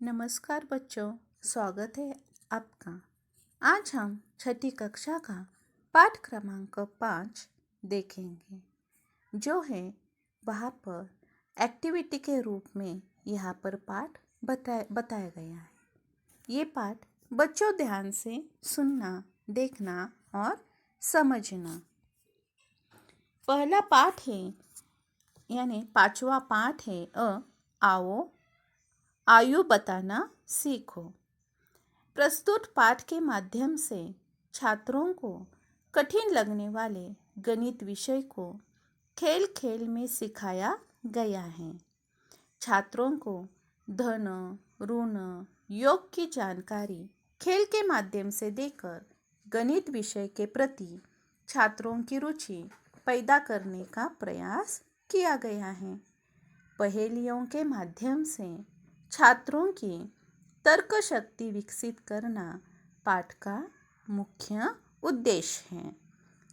नमस्कार बच्चों, स्वागत है आपका। आज हम छठी कक्षा का पाठ क्रमांक 5 देखेंगे, जो है वहाँ पर एक्टिविटी के रूप में यहाँ पर पाठ बताया गया है। ये पाठ बच्चों ध्यान से सुनना, देखना और समझना। पहला पाठ है, यानी पांचवा पाठ है आओ आयु बताना सीखो। प्रस्तुत पाठ के माध्यम से छात्रों को कठिन लगने वाले गणित विषय को खेल खेल में सिखाया गया है। छात्रों को धन, ऋण, योग की जानकारी खेल के माध्यम से देकर गणित विषय के प्रति छात्रों की रुचि पैदा करने का प्रयास किया गया है। पहेलियों के माध्यम से छात्रों की तर्क शक्ति विकसित करना पाठ का मुख्य उद्देश्य है।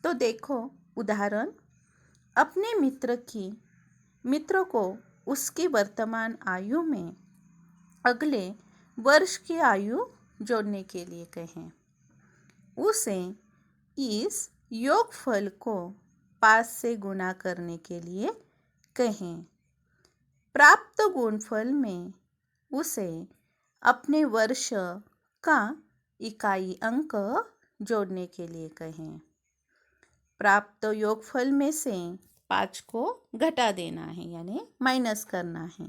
तो देखो उदाहरण, अपने मित्र को उसकी वर्तमान आयु में अगले वर्ष की आयु जोड़ने के लिए कहें। उसे इस योगफल को 5 से गुणा करने के लिए कहें। प्राप्त गुणफल में उसे अपने वर्ष का इकाई अंक जोड़ने के लिए कहें। प्राप्त योगफल में से 5 को घटा देना है, यानी माइनस करना है।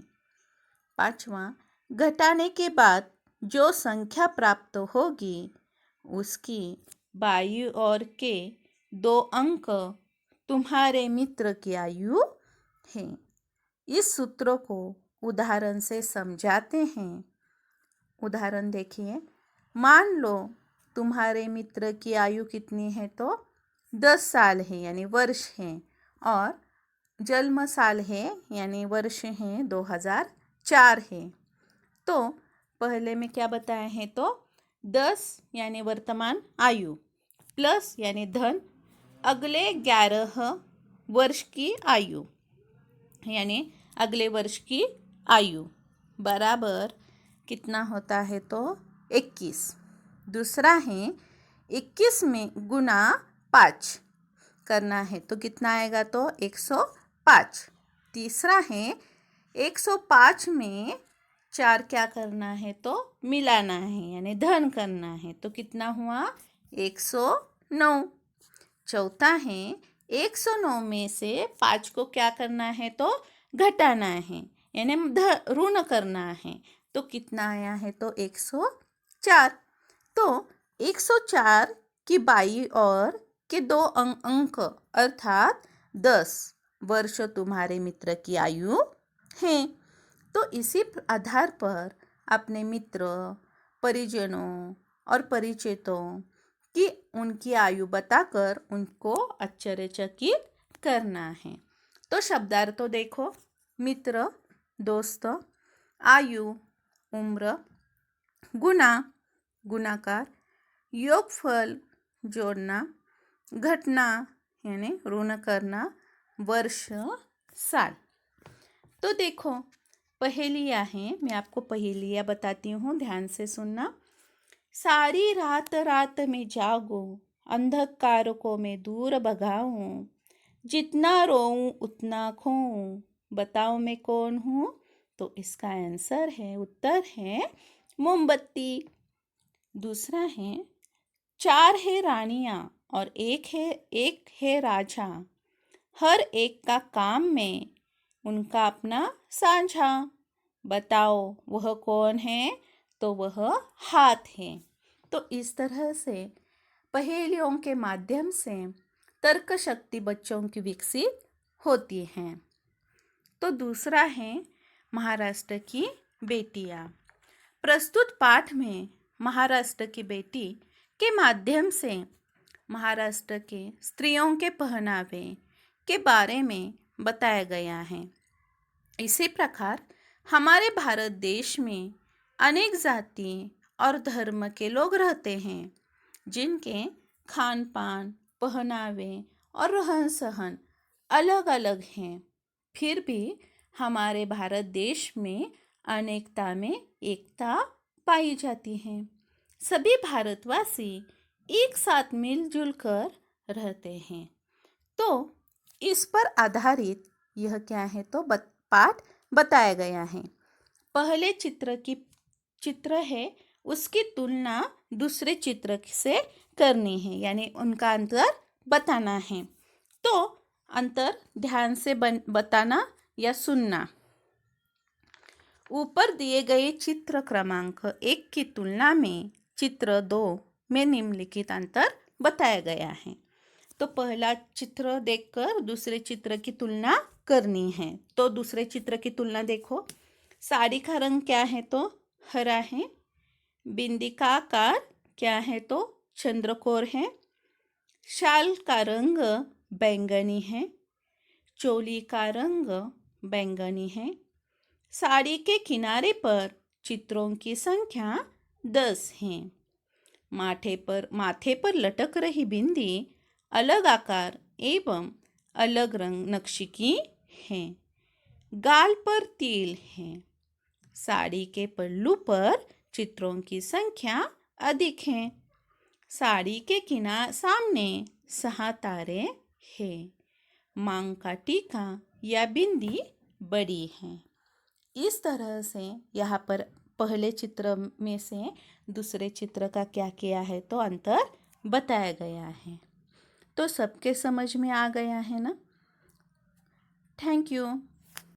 पांचवा, घटाने के बाद जो संख्या प्राप्त होगी उसकी बाईं ओर के 2 अंक तुम्हारे मित्र की आयु है। इस सूत्र को उदाहरण से समझाते हैं। उदाहरण देखिए, मान लो तुम्हारे मित्र की आयु कितनी है, तो 10 साल है, यानी वर्ष है, और जन्म साल है, यानी वर्ष है 2004 है। तो पहले में क्या बताया है, तो 10 यानी वर्तमान आयु प्लस यानी धन अगले 11 वर्ष की आयु, यानी अगले वर्ष की आयु बराबर कितना होता है, तो 21। दूसरा है 21 में गुना 5 करना है, तो कितना आएगा, तो 105। तीसरा है 105 में 4 क्या करना है, तो मिलाना है, यानी धन करना है, तो कितना हुआ, 109। चौथा है 109 में से 5 को क्या करना है, तो घटाना है, यानी ऋण करना है, तो कितना आया है, तो 104। तो 104 की बाईं ओर के 2 अंक अर्थात 10 वर्ष तुम्हारे मित्र की आयु है। तो इसी आधार पर अपने मित्र, परिजनों और परिचितों की उनकी आयु बताकर उनको आश्चर्यचकित करना है। तो शब्दार्थ तो देखो, मित्र दोस्त, आयु उम्र, गुना गुणाकार, योगफल जोड़ना, घटना यानी ऋण करना, वर्ष साल। तो देखो पहेलियाँ हैं, मैं आपको पहेलियाँ बताती हूँ, ध्यान से सुनना। सारी रात रात में जागूं, अंधकार को मैं दूर भगाऊं, जितना रोऊं उतना खोऊं, बताओ मैं कौन हूँ। तो इसका आंसर है, उत्तर है मोमबत्ती। दूसरा है, 4 है रानियां और एक है राजा, हर एक का काम में उनका अपना साझा, बताओ वह कौन है। तो वह हाथ है। तो इस तरह से पहेलियों के माध्यम से तर्क शक्ति बच्चों की विकसित होती है। तो दूसरा है महाराष्ट्र की बेटियां। प्रस्तुत पाठ में महाराष्ट्र की बेटी के माध्यम से महाराष्ट्र के स्त्रियों के पहनावे के बारे में बताया गया है। इसी प्रकार हमारे भारत देश में अनेक जाति और धर्म के लोग रहते हैं, जिनके खान पान, पहनावे और रहन सहन अलग अलग हैं। फिर भी हमारे भारत देश में अनेकता में एकता पाई जाती है। सभी भारतवासी एक साथ मिलजुल कर रहते हैं। तो इस पर आधारित यह क्या है तो पाठ बताया गया है। पहले चित्र है उसकी तुलना दूसरे चित्र से करनी है, यानी उनका अंतर बताना है। तो अंतर ध्यान से बताना या सुनना। ऊपर दिए गए चित्र क्रमांक 1 की तुलना में चित्र 2 में निम्नलिखित अंतर बताया गया है। तो पहला चित्र देखकर दूसरे चित्र की तुलना करनी है। तो दूसरे चित्र की तुलना देखो। साड़ी का रंग क्या है तो हरा है। बिंदी का आकार क्या है तो चंद्रकोर है। शाल का रंग बैंगनी है। चोली का रंग बैंगनी है। साड़ी के किनारे पर चित्रों की संख्या 10 है। माथे पर लटक रही बिंदी अलग आकार एवं अलग रंग नक्शी की है। गाल पर तिल है। साड़ी के पल्लू पर चित्रों की संख्या अधिक है। साड़ी के सामने 6 तारे हैं। मांग का टीका या बिंदी बड़ी है। इस तरह से यहाँ पर पहले चित्र में से दूसरे चित्र का क्या किया है तो अंतर बताया गया है। तो सबके समझ में आ गया है ना? Thank you.